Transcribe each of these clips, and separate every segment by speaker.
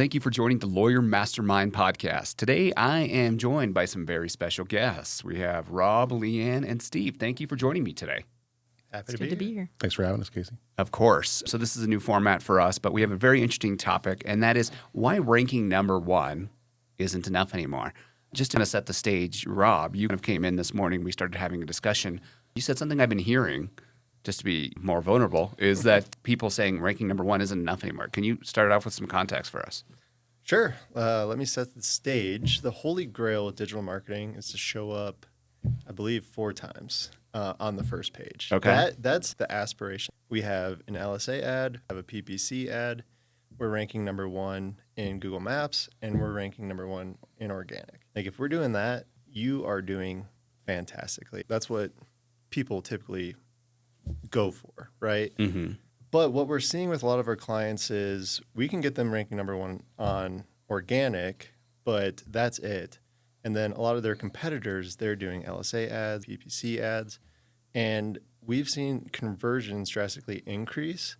Speaker 1: thank you for joining the Lawyer Mastermind Podcast. Today, I am joined by some very special guests. We have Rob, Leann, and Steve. Thank you for joining me today.
Speaker 2: Happy to be here.
Speaker 3: Thanks for having us, Casey.
Speaker 1: Of course. So this is a new format for us, but we have a very interesting topic, and that is why ranking number one isn't enough anymore. Just to set the stage, Rob, you kind of came in this morning. We started having a discussion. You said something I've been hearing, just to be more vulnerable, is that people saying ranking number one isn't enough anymore. Can you start it off with some context for us?
Speaker 2: Sure. Let me set the stage. The holy grail of digital marketing is to show up, I believe, 4 times on the first page.
Speaker 1: Okay.
Speaker 2: That's the aspiration. We have an LSA ad, have a PPC ad. We're ranking number one in Google Maps, and we're ranking number one in organic. Like, if we're doing that, you are doing fantastically. That's what people typically go for, right?
Speaker 1: Mm-hmm.
Speaker 2: But what we're seeing with a lot of our clients is we can get them ranking number one on organic, but that's it. And then a lot of their competitors, they're doing LSA ads, PPC ads, and we've seen conversions drastically increase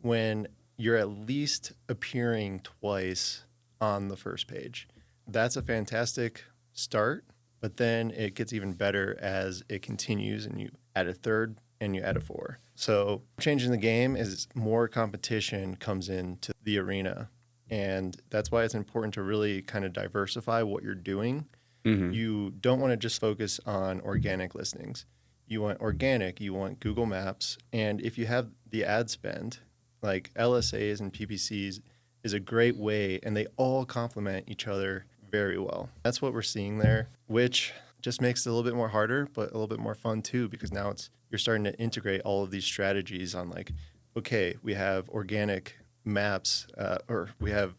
Speaker 2: when you're at least appearing twice on the first page. That's a fantastic start, but then it gets even better as it continues and you add a third and you add a 4. So changing the game is more competition comes into the arena. And that's why it's important to really kind of diversify what you're doing.
Speaker 1: Mm-hmm.
Speaker 2: You don't want to just focus on organic listings. You want organic, you want Google Maps. And if you have the ad spend, like LSAs and PPCs is a great way, and they all complement each other very well. That's what we're seeing there, which just makes it a little bit more harder, but a little bit more fun too, because now you're starting to integrate all of these strategies on like, okay, we have organic maps, or we have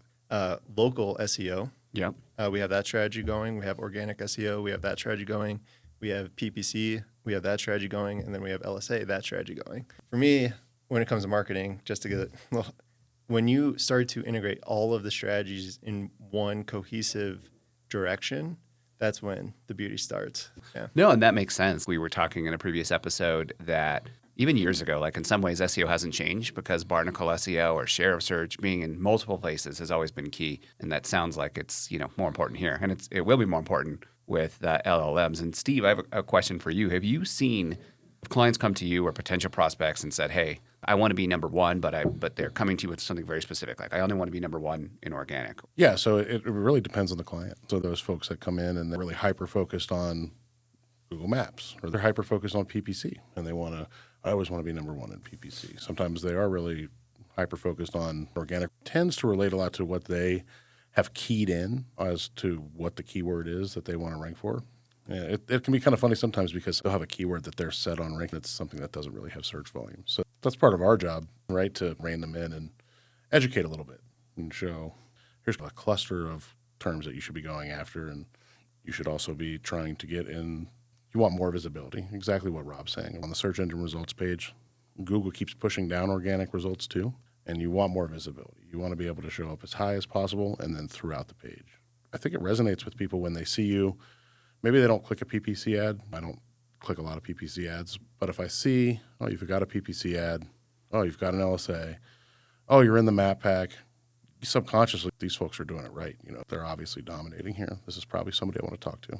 Speaker 2: local SEO.
Speaker 1: Yep.
Speaker 2: We have that strategy going. We have organic SEO. We have that strategy going. We have PPC. We have that strategy going. And then we have LSA, that strategy going. For me, when it comes to marketing, just to get it, well, when you start to integrate all of the strategies in one cohesive direction, that's when the beauty starts. Yeah.
Speaker 1: No, and that makes sense. We were talking in a previous episode that even years ago, like in some ways, SEO hasn't changed because barnacle SEO or share of search being in multiple places has always been key. And that sounds like it's, more important here. And it will be more important with LLMs. And Steve, I have a question for you. Have you seen clients come to you or potential prospects and said, hey, I want to be number one, but they're coming to you with something very specific. Like, I only want to be number one in organic.
Speaker 3: Yeah, so it really depends on the client. So those folks that come in and they're really hyper-focused on Google Maps, or they're hyper-focused on PPC, and I always want to be number one in PPC. Sometimes they are really hyper-focused on organic. It tends to relate a lot to what they have keyed in as to what the keyword is that they want to rank for. Yeah, it can be kind of funny sometimes because they'll have a keyword that they're set on ranking. It's something that doesn't really have search volume. So that's part of our job, right, to rein them in and educate a little bit and show here's a cluster of terms that you should be going after, and you should also be trying to get in. You want more visibility, exactly what Rob's saying. On the search engine results page, Google keeps pushing down organic results too, and you want more visibility. You want to be able to show up as high as possible and then throughout the page. I think it resonates with people when they see you. Maybe they don't click a PPC ad. I don't click a lot of PPC ads. But if I see, oh, you've got a PPC ad. Oh, you've got an LSA. Oh, you're in the map pack. Subconsciously, these folks are doing it right. They're obviously dominating here. This is probably somebody I want to talk to.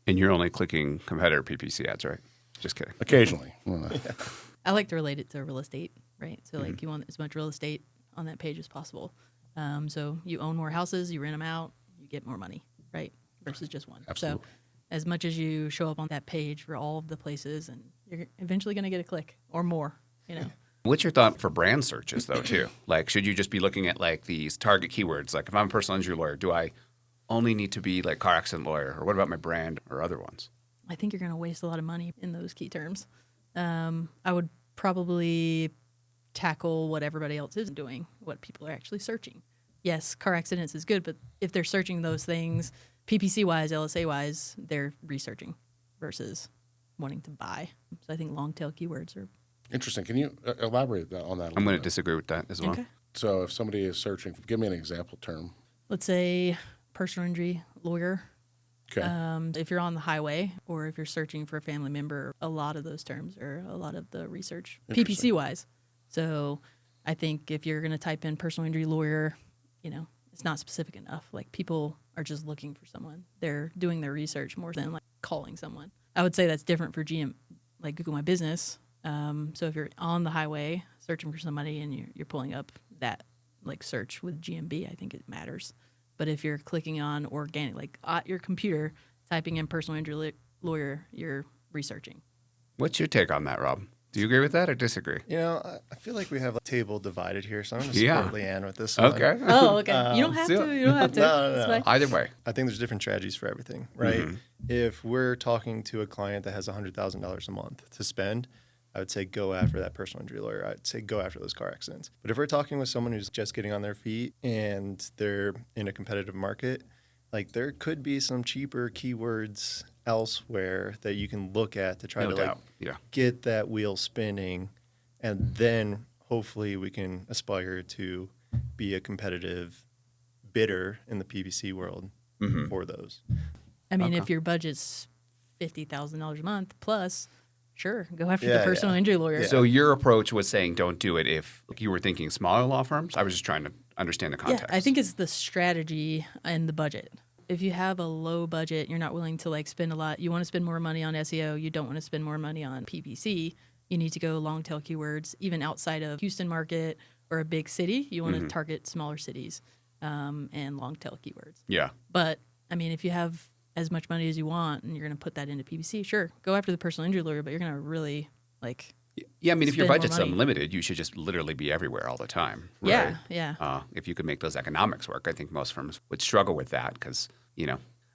Speaker 1: And you're only clicking competitor PPC ads, right? Just kidding.
Speaker 3: Occasionally.
Speaker 4: I like to relate it to real estate, right? So like you want as much real estate on that page as possible. So you own more houses, you rent them out, you get more money, right? Versus just one.
Speaker 3: Absolutely.
Speaker 4: So as much as you show up on that page for all of the places, and you're eventually going to get a click or more,
Speaker 1: What's your thought for brand searches, though, too? Like, should you just be looking at, like, these target keywords? Like, if I'm a personal injury lawyer, do I only need to be, like, car accident lawyer? Or what about my brand or other ones?
Speaker 4: I think you're going to waste a lot of money in those key terms. I would probably tackle what everybody else is doing, what people are actually searching. Yes, car accidents is good, but if they're searching those things, PPC-wise, LSA-wise, they're researching versus wanting to buy. So I think long-tail keywords are...
Speaker 3: Interesting. Can you elaborate on that a little
Speaker 1: I'm going to
Speaker 3: bit?
Speaker 1: disagree with that as well.
Speaker 4: Okay.
Speaker 3: So if somebody is searching, give me an example term.
Speaker 4: Let's say personal injury lawyer.
Speaker 3: Okay.
Speaker 4: If you're on the highway or if you're searching for a family member, a lot of those terms are a lot of the research, PPC-wise. So I think if you're going to type in personal injury lawyer, it's not specific enough. Like people are just looking for someone. They're doing their research more than like calling someone. I would say that's different for GM, like Google My Business. So if you're on the highway searching for somebody and you're pulling up that like search with GMB, I think it matters. But if you're clicking on organic, like at your computer, typing in personal injury lawyer, you're researching.
Speaker 1: What's your take on that, Rob? Do you agree with that or disagree?
Speaker 2: I feel like we have a table divided here, so I'm going to support Leann with this one.
Speaker 1: Okay.
Speaker 4: Oh, okay. You don't have to. You don't have to.
Speaker 2: No.
Speaker 4: It's fine.
Speaker 1: Either way.
Speaker 2: I think there's different strategies for everything, right? If we're talking to a client that has $100,000 a month to spend, I would say go after that personal injury lawyer. I'd say go after those car accidents. But if we're talking with someone who's just getting on their feet and they're in a competitive market, like there could be some cheaper keywords elsewhere that you can look at to try to get that wheel spinning, and then hopefully we can aspire to be a competitive bidder in the PPC world for those.
Speaker 4: I mean, if your budget's $50,000 a month plus, sure, go after the personal injury lawyer.
Speaker 1: So your approach was saying don't do it if you were thinking smaller law firms? I was just trying to understand the context.
Speaker 4: Yeah, I think it's the strategy and the budget. If you have a low budget, you're not willing to like spend a lot. You want to spend more money on SEO. You don't want to spend more money on PPC. You need to go long tail keywords, even outside of Houston market or a big city. You want to target smaller cities and long tail keywords.
Speaker 1: Yeah.
Speaker 4: But I mean, if you have as much money as you want and you're going to put that into PPC, sure, go after the personal injury lawyer, but you're going to really like.
Speaker 1: Yeah, I mean, if your
Speaker 4: spend more
Speaker 1: budget's
Speaker 4: money.
Speaker 1: unlimited, you should just literally be everywhere all the time. Right?
Speaker 4: Yeah.
Speaker 1: If you could make those economics work, I think most firms would struggle with that because,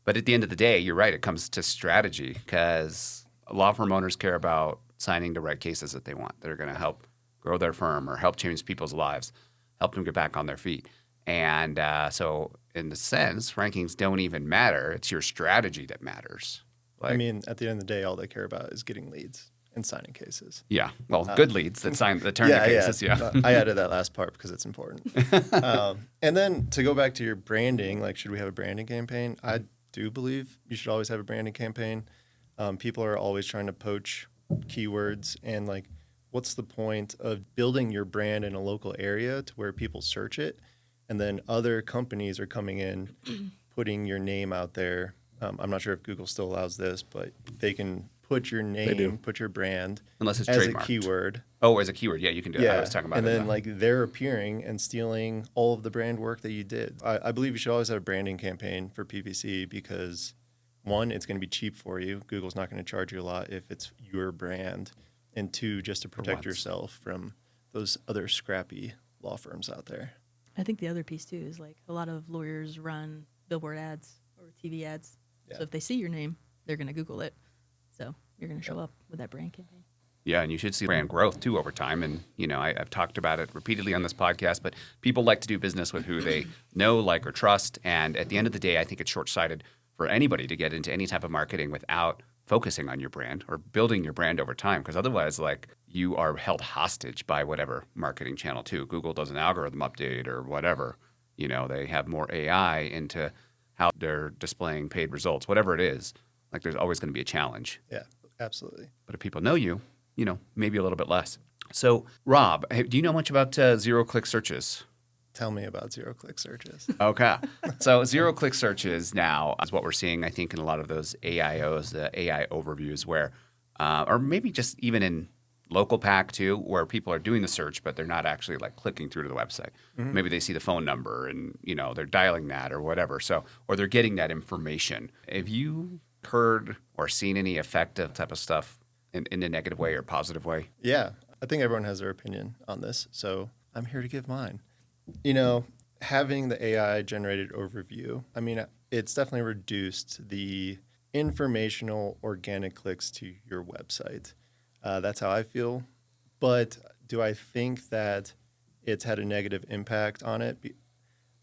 Speaker 1: but at the end of the day, you're right. It comes to strategy because law firm owners care about signing the right cases that they want. That are going to help grow their firm or help change people's lives, help them get back on their feet. And so in the sense, rankings don't even matter. It's your strategy that matters.
Speaker 2: I mean, at the end of the day, all they care about is getting leads and signing cases.
Speaker 1: Yeah. Well, good leads that turn the cases. Yeah.
Speaker 2: I added that last part because it's important. And then to go back to your branding, like, should we have a branding campaign? I do believe you should always have a branding campaign. People are always trying to poach keywords, and like, what's the point of building your brand in a local area to where people search it, and then other companies are coming in, putting your name out there. I'm not sure if Google still allows this, but they can put your name, put your brand
Speaker 1: Unless it's
Speaker 2: as
Speaker 1: trademarked.
Speaker 2: a keyword.
Speaker 1: Oh, as a keyword. Yeah, you can do it. I was talking about
Speaker 2: and
Speaker 1: it.
Speaker 2: then like they're appearing and stealing all of the brand work that you did. I believe you should always have a branding campaign for PPC because, one, it's going to be cheap for you. Google's not going to charge you a lot if it's your brand. And two, just to protect yourself from those other scrappy law firms out there.
Speaker 4: I think the other piece too is like a lot of lawyers run billboard ads or TV ads.
Speaker 2: Yeah.
Speaker 4: So if they see your name, they're going to Google it. So you're going to show up with that brand campaign.
Speaker 1: Yeah, and you should see brand growth too over time. And, I've talked about it repeatedly on this podcast, but people like to do business with who they know, like, or trust. And at the end of the day, I think it's short-sighted for anybody to get into any type of marketing without focusing on your brand or building your brand over time. Because otherwise, like, you are held hostage by whatever marketing channel too. Google does an algorithm update or whatever. They have more AI into how they're displaying paid results, whatever it is. Like, there's always going to be a challenge.
Speaker 2: Yeah, absolutely.
Speaker 1: But if people know you, maybe a little bit less. So, Rob, do you know much about zero-click searches?
Speaker 2: Tell me about zero-click searches.
Speaker 1: Okay. So zero-click searches now is what we're seeing, I think, in a lot of those AIOs, the AI overviews where, or maybe just even in local pack too, where people are doing the search, but they're not actually like clicking through to the website. Mm-hmm. Maybe they see the phone number and, they're dialing that or whatever. So, or they're getting that information. Have you heard or seen any effective type of stuff in a negative way or positive way?
Speaker 2: Yeah. I think everyone has their opinion on this, so I'm here to give mine. Having the AI generated overview, I mean, it's definitely reduced the informational organic clicks to your website. That's how I feel. But do I think that it's had a negative impact on it?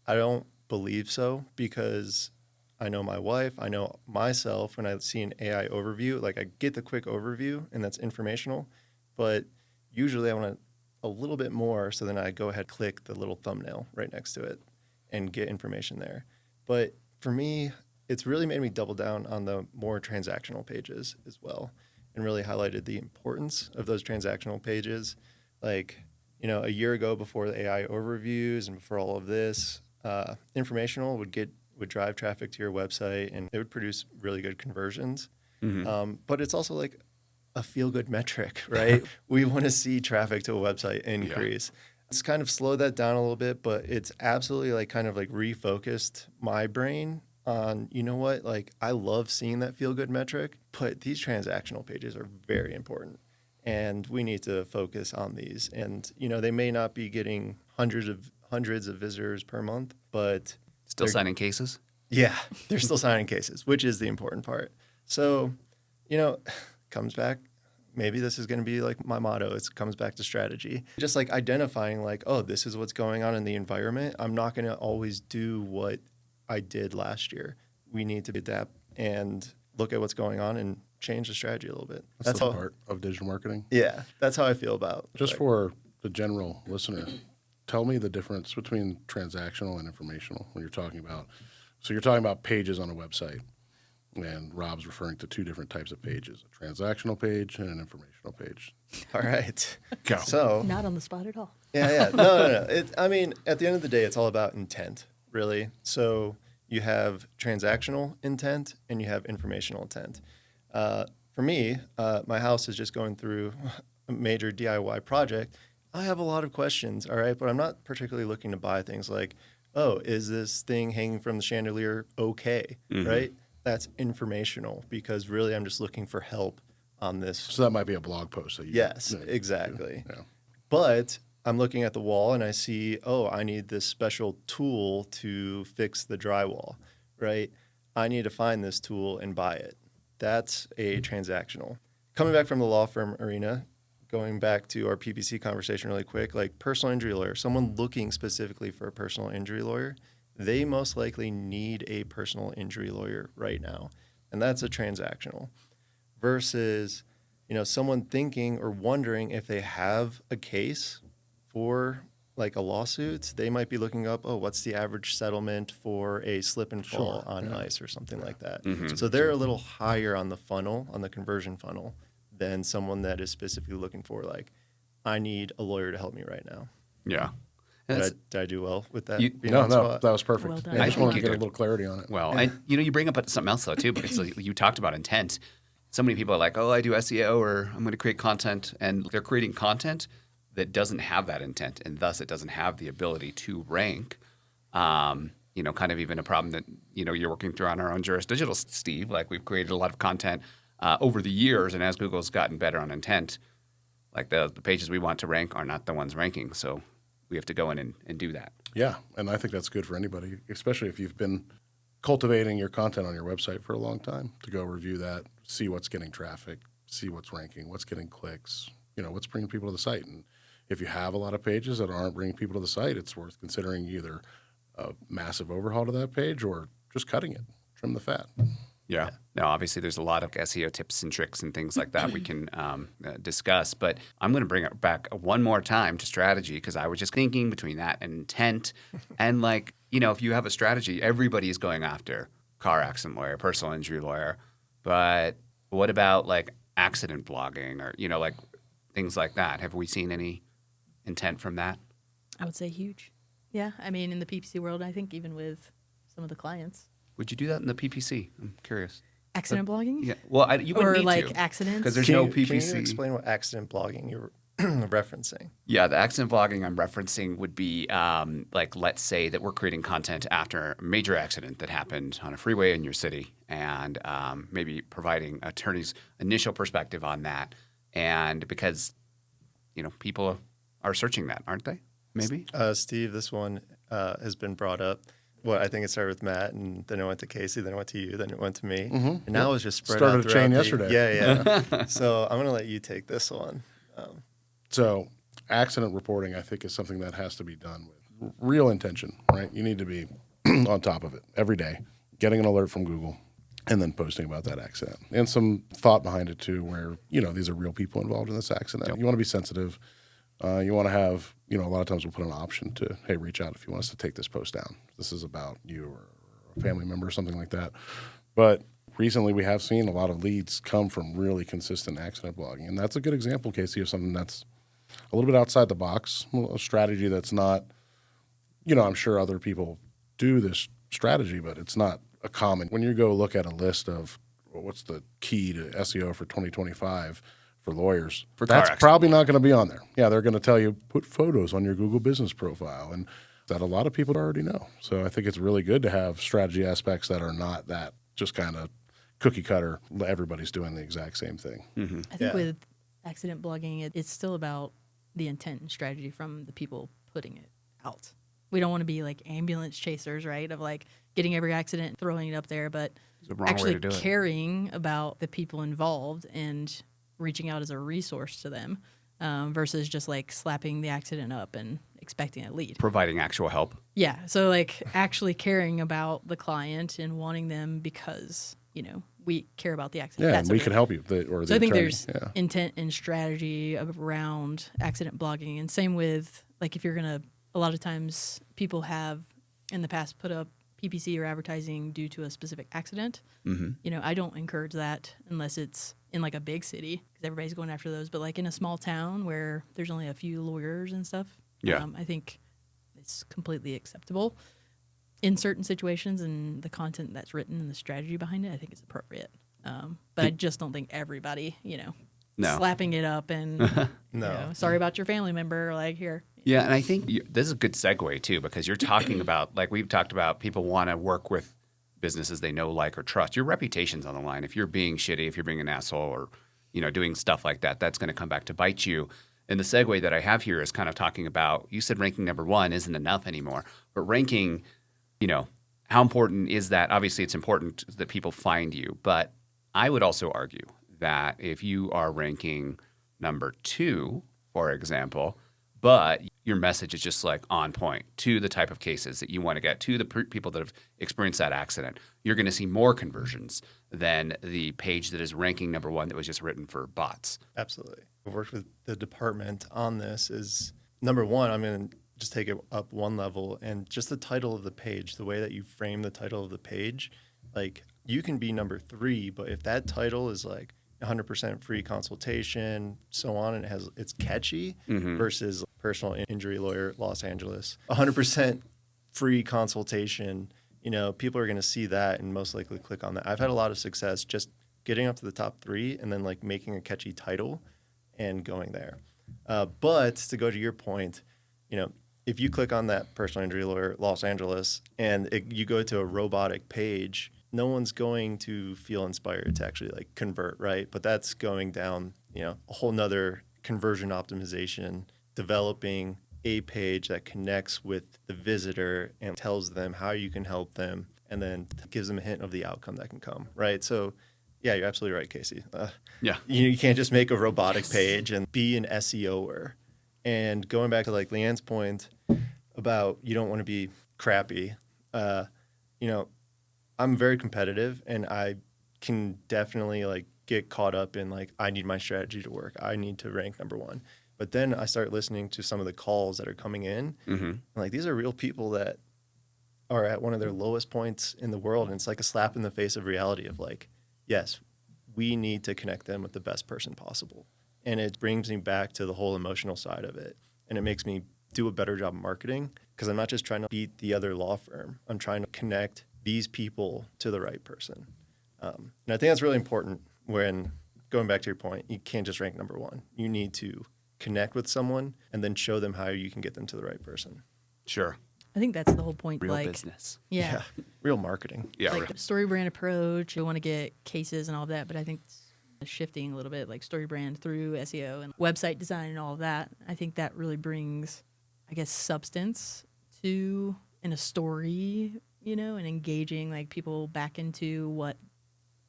Speaker 2: I don't believe so, because I know my wife, I know myself, when I see an AI overview, like, I get the quick overview and that's informational, but usually I want a little bit more, so then I go ahead, click the little thumbnail right next to it and get information there. But for me, it's really made me double down on the more transactional pages as well, and really highlighted the importance of those transactional pages. Like, a year ago, before the AI overviews and before all of this, Informational would drive traffic to your website, and it would produce really good conversions. But it's also like a feel-good metric, right? We want to see traffic to a website increase. It's kind of slowed that down a little bit, but it's absolutely like kind of like refocused my brain on, you know what, like I love seeing that feel-good metric, but these transactional pages are very important. And we need to focus on these. And, you know, they may not be getting hundreds of visitors per month, but
Speaker 1: Still signing cases?
Speaker 2: yeah, they're still signing cases, which is the important part. So, you know, comes back, maybe this is going to be like my motto. It comes back to strategy. Just like identifying like, oh, this is what's going on in the environment. I'm not going to always do what I did last year. We need to adapt and look at what's going on and change the strategy a little bit.
Speaker 3: That's the part of digital marketing.
Speaker 2: Yeah, that's how I feel about
Speaker 3: Just for the general listener, tell me the difference between transactional and informational when you're talking about. So you're talking about pages on a website, and Rob's referring to two different types of pages: a transactional page and an informational page.
Speaker 2: All right.
Speaker 3: Go.
Speaker 2: So
Speaker 4: Not on the spot at all.
Speaker 2: yeah. No. I mean, at the end of the day, it's all about intent, really. So you have transactional intent and you have informational intent. For me, my house is just going through a major DIY project. I have a lot of questions, all right, but I'm not particularly looking to buy things like, oh, is this thing hanging from the chandelier okay, right? That's informational because really I'm just looking for help on this.
Speaker 3: So that might be a blog post. That you
Speaker 2: Yes, exactly.
Speaker 3: Yeah.
Speaker 2: But I'm looking at the wall and I see, oh, I need this special tool to fix the drywall, right? I need to find this tool and buy it. That's a transactional. Coming back from the law firm arena, going back to our PPC conversation really quick, like personal injury lawyer, someone looking specifically for a personal injury lawyer, they most likely need a personal injury lawyer right now. And that's a transactional. Versus, you know, someone thinking or wondering if they have a case for like a lawsuit, they might be looking up, oh, what's the average settlement for a slip and fall on ice or something like that. So they're a little higher on the funnel, on the conversion funnel, than someone that is specifically looking for like, I need a lawyer to help me right now.
Speaker 1: Yeah.
Speaker 2: Did I do well with that?
Speaker 3: No, that was perfect.
Speaker 4: Well done.
Speaker 3: Yeah, I
Speaker 1: I
Speaker 3: just
Speaker 1: think
Speaker 3: wanted to
Speaker 1: you
Speaker 3: get a
Speaker 1: did.
Speaker 3: little clarity on it.
Speaker 1: Well, and you bring up something else though too, because you talked about intent. So many people are like, "Oh, I do SEO, or I'm going to create content," and they're creating content that doesn't have that intent, and thus it doesn't have the ability to rank. Kind of even a problem that you're working through on our own Juris Digital, Steve. Like we've created a lot of content over the years, and as Google's gotten better on intent, like the pages we want to rank are not the ones ranking. So we have to go in and do that.
Speaker 3: Yeah, and I think that's good for anybody, especially if you've been cultivating your content on your website for a long time, to go review that, see what's getting traffic, see what's ranking, what's getting clicks, what's bringing people to the site. And if you have a lot of pages that aren't bringing people to the site, it's worth considering either a massive overhaul to that page or just cutting it, trim the fat.
Speaker 1: Yeah. Now, obviously, there's a lot of SEO tips and tricks and things like that we can discuss. But I'm going to bring it back one more time to strategy, because I was just thinking between that and intent. And if you have a strategy, everybody is going after car accident lawyer, personal injury lawyer. But what about like accident blogging or, things like that? Have we seen any intent from that?
Speaker 4: I would say huge. Yeah. I mean, in the PPC world, I think even with some of the clients.
Speaker 1: Would you do that in the PPC? I'm curious.
Speaker 4: Accident blogging?
Speaker 1: Yeah. Well, you wouldn't
Speaker 4: Or
Speaker 1: need
Speaker 4: like
Speaker 1: to,
Speaker 4: accidents?
Speaker 1: because there's
Speaker 2: Can
Speaker 1: no
Speaker 2: you
Speaker 1: PPC.
Speaker 2: explain what accident blogging you're referencing?
Speaker 1: Yeah, the accident blogging I'm referencing would be let's say that we're creating content after a major accident that happened on a freeway in your city, and maybe providing attorneys' initial perspective on that. And because, people are searching that, aren't they? Maybe?
Speaker 2: Steve, this one has been brought up. Well, I think it started with Matt, and then it went to Casey, then it went to you, then it went to me. And now it's just spread
Speaker 3: Started
Speaker 2: out
Speaker 3: a chain
Speaker 2: throughout
Speaker 3: yesterday.
Speaker 2: Yeah. So I'm going to let you take this one.
Speaker 3: So accident reporting, I think, is something that has to be done with real intention, right? You need to be on top of it every day, getting an alert from Google, and then posting about that accident. And some thought behind it, too, where, these are real people involved in this accident. Yep. You want to be sensitive. You want to have, a lot of times we'll put an option to, hey, reach out if you want us to take this post down. This is about you or a family member or something like that. But recently we have seen a lot of leads come from really consistent accident blogging. And that's a good example, Casey, of something that's a little bit outside the box, a strategy that's not, I'm sure other people do this strategy, but it's not a common. When you go look at a list of what's the key to SEO for 2025 for lawyers, that's probably not going to be on there. Yeah, they're going to tell you put photos on your Google business profile, and that a lot of people already know. So I think it's really good to have strategy aspects that are not that just kind of cookie cutter. Everybody's doing the exact same thing.
Speaker 1: Mm-hmm.
Speaker 4: I think with accident blogging, it's still about the intent and strategy from the people putting it out. We don't want to be like ambulance chasers, right? Of like getting every accident and throwing it up there, but actually caring about the people involved and reaching out as a resource to them versus just like slapping the accident up and expecting a lead. Providing
Speaker 1: actual help.
Speaker 4: Yeah. So like actually caring about the client and wanting them because, you know, we care about the accident.
Speaker 3: Yeah, and we can help you.
Speaker 4: So I think there's intent and strategy around accident blogging. And same with like if you're going to, a lot of times people have in the past put up PPC or advertising due to a specific accident.
Speaker 1: Mm-hmm.
Speaker 4: You know, I don't encourage that unless it's in like a big city because everybody's going after those. But like in a small town where there's only a few lawyers and stuff, I think it's completely acceptable in certain situations, and the content that's written and the strategy behind it, I think is appropriate. But I just don't think everybody, slapping it up and sorry about your family member, like here.
Speaker 1: Yeah, and I think this is a good segue too, because you're talking about, like we've talked about, people want to work with businesses they know, like, or trust. Your reputation's on the line. If you're being shitty, if you're being an asshole, or doing stuff like that, that's going to come back to bite you. And the segue that I have here is kind of talking about, you said ranking number one isn't enough anymore, but ranking, how important is that? Obviously, it's important that people find you, but I would also argue that if you are ranking number two, for example, but your message is just like on point to the type of cases that you want to get to the people that have experienced that accident, you're going to see more conversions than the page that is ranking number one that was just written for bots.
Speaker 2: Absolutely. I've worked with the department on this. Is number one, I'm going to just take it up one level, and just the title of the page, the way that you frame the title of the page, like you can be number three, but if that title is like 100% free consultation, so on, and it's catchy versus personal injury lawyer, Los Angeles, 100% free consultation, people are going to see that and most likely click on that. I've had a lot of success just getting up to the top three and then like making a catchy title and going there. But to go to your point, if you click on that personal injury lawyer, Los Angeles, and you go to a robotic page, no one's going to feel inspired to actually like convert, right? But that's going down, a whole nother conversion optimization, developing a page that connects with the visitor and tells them how you can help them, and then gives them a hint of the outcome that can come, right? So yeah, you're absolutely right, Casey. You can't just make a robotic page and be an SEOer. And going back to like Leann's point about you don't want to be crappy, I'm very competitive, and I can definitely like get caught up in like, I need my strategy to work. I need to rank number one. But then I start listening to some of the calls that are coming in. And like, these are real people that are at one of their lowest points in the world. And it's like a slap in the face of reality of like, yes, we need to connect them with the best person possible. And it brings me back to the whole emotional side of it. And it makes me do a better job of marketing, because I'm not just trying to beat the other law firm. I'm trying to connect these people to the right person. And I think that's really important when, going back to your point, you can't just rank number one. You need to connect with someone and then show them how you can get them to the right person.
Speaker 1: Sure.
Speaker 4: I think that's the whole point.
Speaker 1: Real business.
Speaker 4: Yeah.
Speaker 2: Real marketing.
Speaker 1: Yeah.
Speaker 4: Like StoryBrand approach, we want to get cases and all of that, but I think it's shifting a little bit, like StoryBrand through SEO and website design and all of that. I think that really brings, I guess, substance to in a story, and engaging like people back into what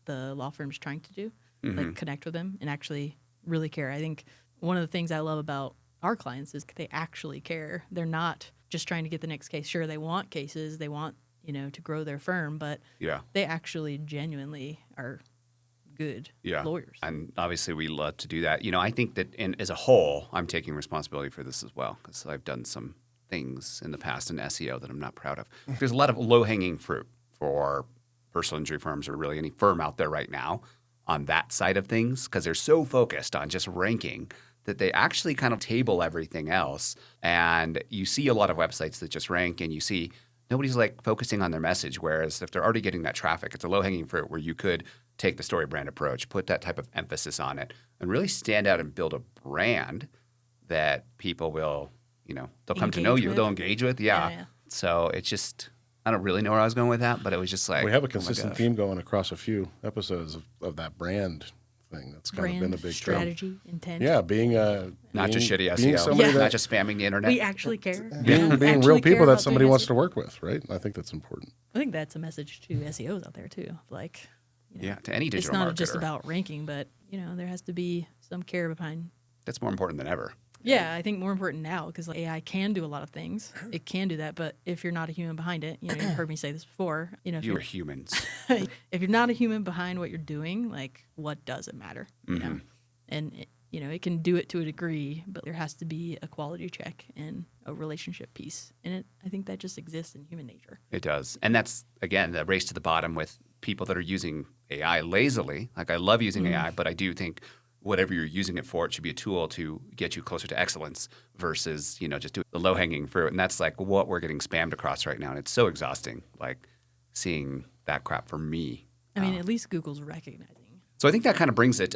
Speaker 4: the law firm's trying to do, like connect with them and actually really care. I think one of the things I love about our clients is they actually care. They're not just trying to get the next case. Sure, they want cases, they want, to grow their firm, but they actually genuinely are good lawyers.
Speaker 1: And obviously we love to do that. I think that as a whole, I'm taking responsibility for this as well, because I've done some things in the past in SEO that I'm not proud of. There's a lot of low-hanging fruit for personal injury firms, or really any firm out there right now on that side of things, because they're so focused on just ranking that they actually kind of table everything else. And you see a lot of websites that just rank, and you see nobody's like focusing on their message. Whereas if they're already getting that traffic, it's a low-hanging fruit where you could take the StoryBrand approach, put that type of emphasis on it, and really stand out and build a brand that people will, they'll come to know
Speaker 4: Engage
Speaker 1: you.
Speaker 4: with.
Speaker 1: They'll engage with. Yeah.
Speaker 4: Yeah.
Speaker 1: So it's just, I don't really know where I was going with that, but it was just like,
Speaker 3: We have a
Speaker 1: oh my
Speaker 3: consistent
Speaker 1: gosh.
Speaker 3: theme going across a few episodes of that brand thing. That's kind of been
Speaker 4: Brand
Speaker 3: a big
Speaker 4: strategy, intent.
Speaker 3: Yeah, being
Speaker 1: Not just shitty
Speaker 3: being
Speaker 1: SEO,
Speaker 3: somebody
Speaker 1: not
Speaker 3: that
Speaker 1: just spamming the internet.
Speaker 4: We actually care.
Speaker 3: being
Speaker 4: Actually
Speaker 3: real
Speaker 4: care
Speaker 3: people that
Speaker 4: about
Speaker 3: somebody
Speaker 4: doing
Speaker 3: wants
Speaker 4: SEO.
Speaker 3: to work with, right? I think that's important.
Speaker 4: I think that's a message to SEOs out there too. Like,
Speaker 1: Yeah, to any digital
Speaker 4: it's not
Speaker 1: marketer.
Speaker 4: just about ranking, but there has to be some care behind.
Speaker 1: That's more important than ever.
Speaker 4: Yeah, I think more important now because AI can do a lot of things. It can do that, but if you're not a human behind it, you've heard me say this before. If
Speaker 1: You are
Speaker 4: you're,
Speaker 1: humans.
Speaker 4: if you're not a human behind what you're doing, like what does it matter? And it can do it to a degree, but there has to be a quality check and a relationship piece, and I think that just exists in human nature.
Speaker 1: It does. And that's, again, the race to the bottom with people that are using AI lazily. Like, I love using AI, but I do think whatever you're using it for, it should be a tool to get you closer to excellence versus, just do the low-hanging fruit. And that's like what we're getting spammed across right now. And it's so exhausting, like seeing that crap for me.
Speaker 4: I mean, at least Google's recognizing.
Speaker 1: So I think that kind of brings it,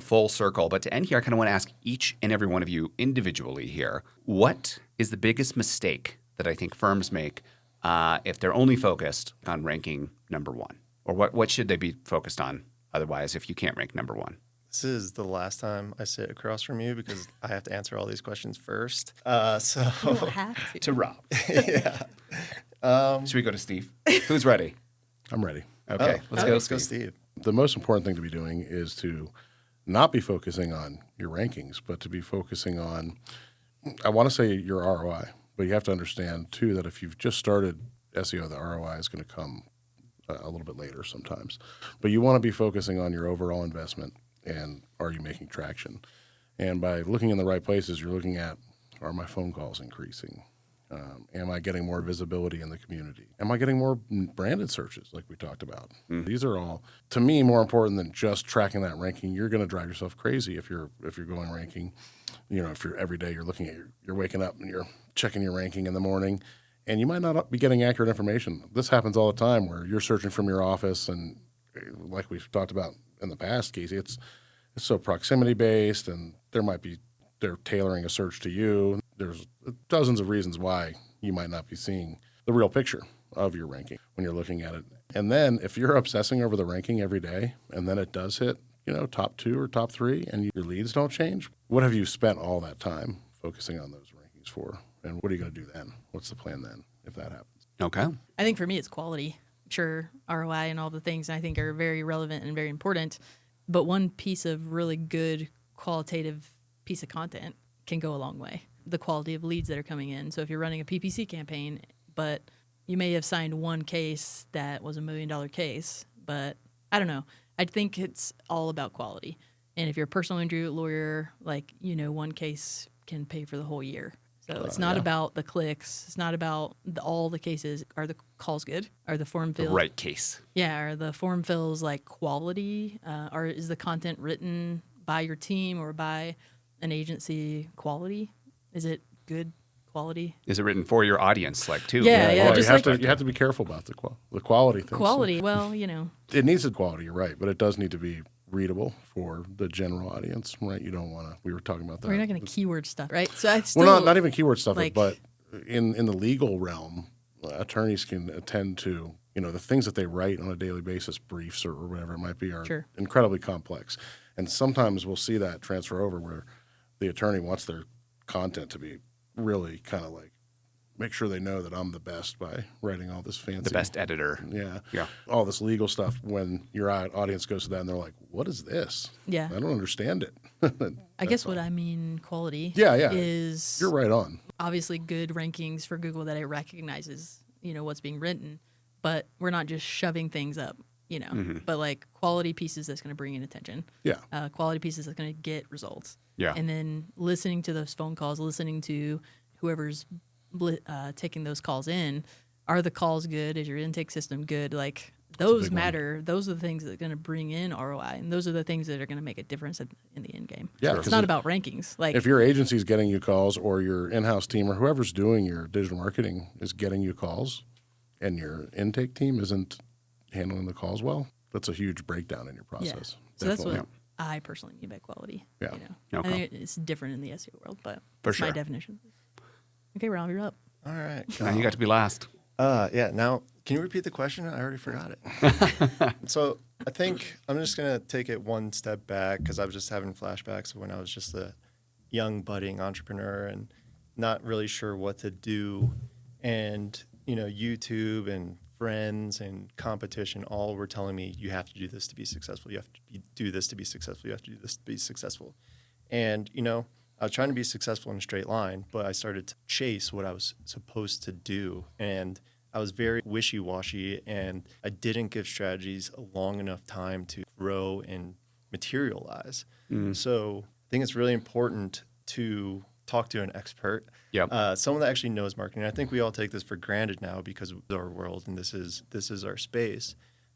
Speaker 1: full circle. But to end here, I kind of want to ask each and every one of you individually here, what is the biggest mistake that I think firms make if they're only focused on ranking number one? Or what should they be focused on otherwise if you can't rank number one?
Speaker 2: This is the last time I sit across from you because I have to answer all these questions first.
Speaker 4: You don't have to.
Speaker 1: To Rob.
Speaker 2: Yeah.
Speaker 1: Should we go to Steve? Who's ready?
Speaker 3: I'm ready.
Speaker 1: Okay, let's go,
Speaker 2: Let's go,
Speaker 1: Steve.
Speaker 2: Steve.
Speaker 3: The most important thing to be doing is to not be focusing on your rankings, but to be focusing on, I want to say your ROI, but you have to understand too that if you've just started SEO, the ROI is going to come a little bit later sometimes. But you want to be focusing on your overall investment and are you making traction? And by looking in the right places, you're looking at, are my phone calls increasing? Am I getting more visibility in the community? Am I getting more branded searches like we talked about? These are all, to me, more important than just tracking that ranking. You're going to drive yourself crazy if you're going ranking. If you're every day you're looking at you're waking up and you're checking your ranking in the morning, and you might not be getting accurate information. This happens all the time where you're searching from your office, and like we've talked about in the past, Casey, it's so proximity based, and they're tailoring a search to you. There's dozens of reasons why you might not be seeing the real picture of your ranking when you're looking at it. And then if you're obsessing over the ranking every day and then it does hit, top 2 or top 3 and your leads don't change, what have you spent all that time focusing on those rankings for? And what are you going to do then? What's the plan then if that happens?
Speaker 1: Okay.
Speaker 4: I think for me, it's quality. Sure, ROI and all the things I think are very relevant and very important, but one piece of really good qualitative piece of content can go a long way. The quality of leads that are coming in. So if you're running a PPC campaign, but you may have signed one case that was $1 million case, but I don't know. I think it's all about quality. And if you're a personal injury lawyer, one case can pay for the whole year. So it's not about the clicks. It's not about all the cases. Are the calls good? Are the form fills?
Speaker 1: The right case.
Speaker 4: Yeah. Are the form fills quality? Or is the content written by your team or by an agency quality? Is it good quality?
Speaker 1: Is it written for your audience, too?
Speaker 4: Yeah, yeah.
Speaker 3: Well,
Speaker 4: just
Speaker 3: you have to be careful about the quality thing.
Speaker 4: Quality. Well,
Speaker 3: It needs the quality, you're right, but it does need to be readable for the general audience, right? You don't want to. We were talking about that.
Speaker 4: we're not going to keyword stuff, right? So I still,
Speaker 3: Well, not even keyword stuff,
Speaker 4: like-
Speaker 3: but in the legal realm, attorneys can attend to the things that they write on a daily basis, briefs or whatever it might be, are
Speaker 4: Sure.
Speaker 3: incredibly complex, and sometimes we'll see that transfer over where the attorney wants their content to be really kind of make sure they know that I'm the best by writing all this fancy.
Speaker 1: The best editor.
Speaker 3: Yeah. All this legal stuff. When your audience goes to that and they're like, what is this?
Speaker 4: Yeah.
Speaker 3: I don't understand it.
Speaker 4: I guess what I mean quality
Speaker 3: Yeah.
Speaker 4: is
Speaker 3: You're right on.
Speaker 4: obviously good rankings for Google that it recognizes, what's being written, but we're not just shoving things up, but quality pieces that's going to bring in attention.
Speaker 3: Yeah.
Speaker 4: Quality pieces that's going to get results.
Speaker 1: Yeah.
Speaker 4: And then listening to those phone calls, listening to whoever's taking those calls in. Are the calls good? Is your intake system good? those
Speaker 3: big one.
Speaker 4: matter. Those are the things that are going to bring in ROI, and those are the things that are going to make a difference in the end game.
Speaker 3: Yeah,
Speaker 4: It's
Speaker 3: 'cause
Speaker 4: not about rankings. Like
Speaker 3: If your agency's getting you calls or your in-house team or whoever's doing your digital marketing is getting you calls and your intake team isn't handling the calls well, that's a huge breakdown in your process.
Speaker 4: so that's
Speaker 3: Definitely.
Speaker 4: what I personally mean by quality.
Speaker 3: Yeah.
Speaker 4: You know?
Speaker 1: Okay.
Speaker 4: I think it's different in the SEO world, but
Speaker 1: For
Speaker 4: that's my
Speaker 1: sure.
Speaker 4: definition. Okay, Rob, you're up.
Speaker 2: All right.
Speaker 1: You got to be last.
Speaker 2: Yeah. Now, can you repeat the question? I already forgot it. So I think I'm just going to take it one step back because I was just having flashbacks of when I was just a young budding entrepreneur and not really sure what to do. And, YouTube and friends and competition all were telling me, you have to do this to be successful. You have to do this to be successful. You have to do this to be successful. And, I was trying to be successful in a straight line, but I started to chase what I was supposed to do. And I was very wishy-washy, and I didn't give strategies a long enough time to grow and materialize. So I think it's really important to talk to an expert, someone that actually knows marketing. I think we all take this for granted now because of our world, and this is our space.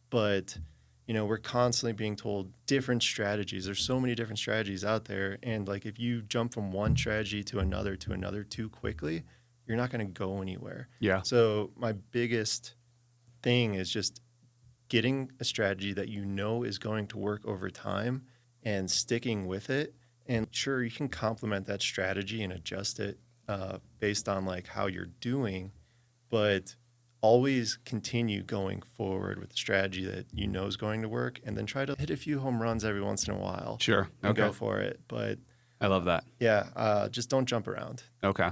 Speaker 2: But we're constantly being told different strategies. There's so many different strategies out there. And like, if you jump from one strategy to another too quickly, you're not going to go anywhere.
Speaker 1: Yeah.
Speaker 2: So my biggest thing is just getting a strategy that is going to work over time and sticking with it. And sure, you can complement that strategy and adjust it based on like how you're doing, but always continue going forward with the strategy that is going to work, and then try to hit a few home runs every once in a while.
Speaker 1: Sure.
Speaker 2: And
Speaker 1: Okay.
Speaker 2: go for it. But
Speaker 1: I love that.
Speaker 2: yeah, just don't jump around.
Speaker 1: Okay.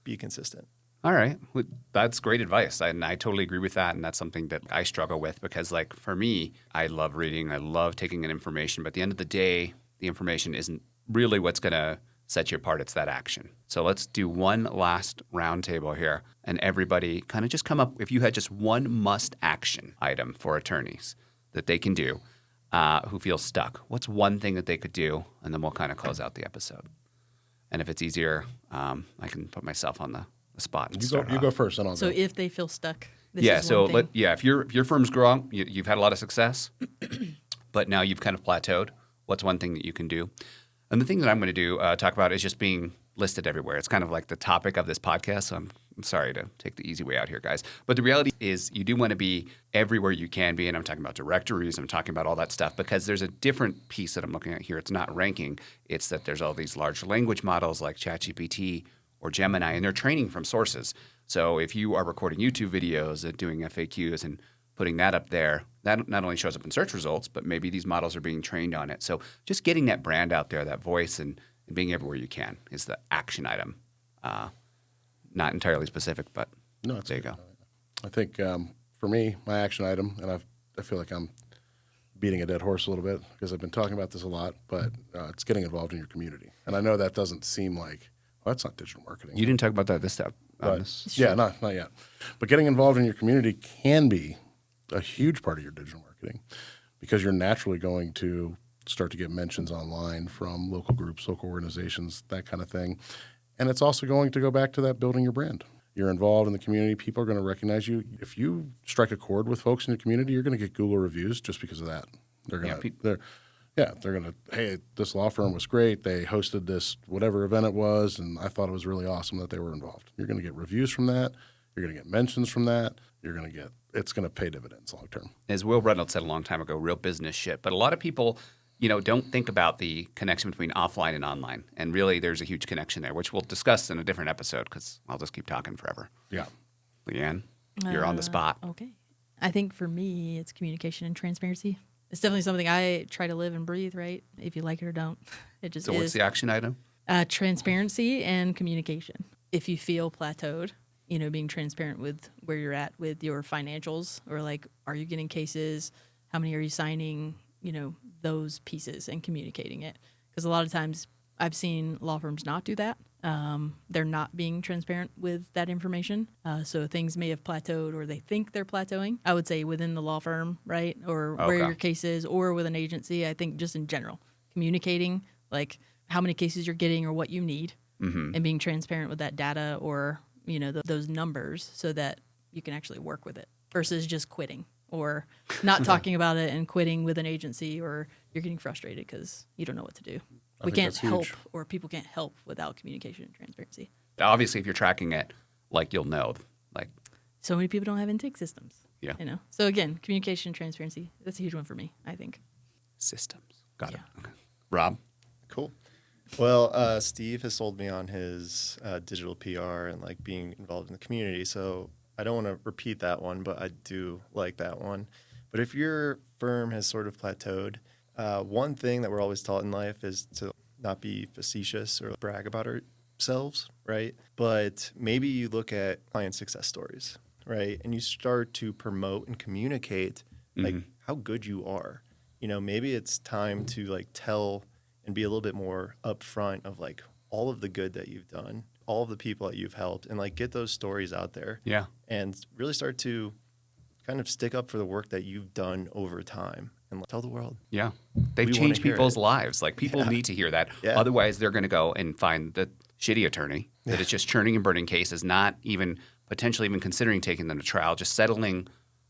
Speaker 2: Be consistent.
Speaker 1: All right. Well, that's great advice. And I totally agree with that. And that's something that I struggle with because, like, for me, I love reading. I love taking in information. But at the end of the day, the information isn't really what's going to set you apart. It's that action. So let's do one last roundtable here. And everybody kind of just come up, if you had just one must action item for attorneys that they can do who feel stuck, what's one thing that they could do? And then we'll kind of close out the episode. And if it's easier, I can put myself on the spot. And
Speaker 3: You go first, and I'll
Speaker 4: So
Speaker 3: go.
Speaker 4: if they feel stuck, this
Speaker 1: Yeah.
Speaker 4: is
Speaker 1: So
Speaker 4: one thing.
Speaker 1: if your firm's growing, you've had a lot of success, but now you've kind of plateaued. What's one thing that you can do? And the thing that I'm going to talk about is just being listed everywhere. It's kind of like the topic of this podcast. So I'm sorry to take the easy way out here, guys. But the reality is you do want to be everywhere you can be. And I'm talking about directories. I'm talking about all that stuff because there's a different piece that I'm looking at here. It's not ranking. It's that there's all these large language models like ChatGPT or Gemini, and they're training from sources. So if you are recording YouTube videos and doing FAQs and putting that up there, that not only shows up in search results, but maybe these models are being trained on it. So just getting that brand out there, that voice, and being everywhere you can is the action item. Not entirely specific, but
Speaker 3: No, it's
Speaker 1: there you go.
Speaker 3: I think for me, my action item, and I feel like I'm beating a dead horse a little bit because I've been talking about this a lot, but it's getting involved in your community. And I know that doesn't seem like, well, that's not digital marketing.
Speaker 1: You didn't talk about that this step.
Speaker 3: Yeah, not yet. But getting involved in your community can be a huge part of your digital marketing because you're naturally going to start to get mentions online from local groups, local organizations, that kind of thing. And it's also going to go back to that building your brand. You're involved in the community. People are going to recognize you. If you strike a chord with folks in your community, you're going to get Google reviews just because of that. They're going to, hey, this law firm was great. They hosted this whatever event it was, and I thought it was really awesome that they were involved. You're going to get reviews from that. You're going to get mentions from that. It's going to pay dividends long term.
Speaker 1: As Will Reynolds said a long time ago, real business shit. But a lot of people, don't think about the connection between offline and online. And really, there's a huge connection there, which we'll discuss in a different episode because I'll just keep talking forever.
Speaker 3: Yeah.
Speaker 1: Leann, you're on the spot.
Speaker 4: Okay. I think for me, it's communication and transparency. It's definitely something I try to live and breathe, right? If you like it or don't. It just
Speaker 1: So
Speaker 4: is.
Speaker 1: what's the action item?
Speaker 4: Transparency and communication. If you feel plateaued, being transparent with where you're at with your financials, or like, are you getting cases? How many are you signing? Those pieces, and communicating it. Because a lot of times I've seen law firms not do that. They're not being transparent with that information. So things may have plateaued, or they think they're plateauing. I would say within the law firm, right? Or where your case is, or with an agency. I think just in general, communicating like how many cases you're getting or what you need, and being transparent with that data or those numbers so that you can actually work with it versus just quitting or not talking about it and quitting with an agency, or you're getting frustrated because you don't know what to do.
Speaker 3: I
Speaker 4: We
Speaker 3: think
Speaker 4: can't
Speaker 3: that's
Speaker 4: help,
Speaker 3: huge.
Speaker 4: or people can't help without communication and transparency.
Speaker 1: Obviously, if you're tracking it, like you'll know, like
Speaker 4: So many people don't have intake systems.
Speaker 1: Yeah.
Speaker 4: You know. So again, communication and transparency, that's a huge one for me, I think.
Speaker 1: systems. Got it.
Speaker 4: Yeah.
Speaker 1: Okay. Rob?
Speaker 2: Cool. Well, Steve has sold me on his digital PR and like being involved in the community. So I don't want to repeat that one, but I do like that one. But if your firm has sort of plateaued, one thing that we're always taught in life is to not be facetious or brag about ourselves, right? But maybe you look at client success stories, right? And you start to promote and communicate like how good you are. You know, maybe it's time to like tell and be a little bit more upfront of like all of the good that you've done, all of the people that you've helped, and like get those stories out there.
Speaker 1: Yeah.
Speaker 2: And really start to kind of stick up for the work that you've done over time and like, tell the world.
Speaker 1: Yeah. They've
Speaker 2: We wanna
Speaker 1: changed
Speaker 2: hear
Speaker 1: people's
Speaker 2: it.
Speaker 1: lives. Like people
Speaker 2: Yeah.
Speaker 1: need to hear that.
Speaker 2: Yeah.
Speaker 1: Otherwise, they're going to go and find the shitty attorney that is just churning and burning cases, not even potentially even considering taking them to trial, just settling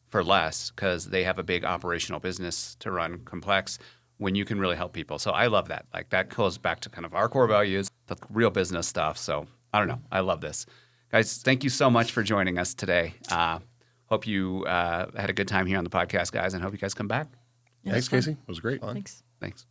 Speaker 1: for less because they have a big operational business to run, complex, when you can really help people. So I love that. Like that goes back to kind of our core values, the real business stuff. So I don't know. I love this. Guys, thank you so much for joining us today. Hope you had a good time here on the podcast, guys, and hope you guys come back.
Speaker 4: Yeah,
Speaker 3: Thanks,
Speaker 4: it's fun.
Speaker 3: Casey. It was great.
Speaker 4: Thanks.
Speaker 1: Thanks.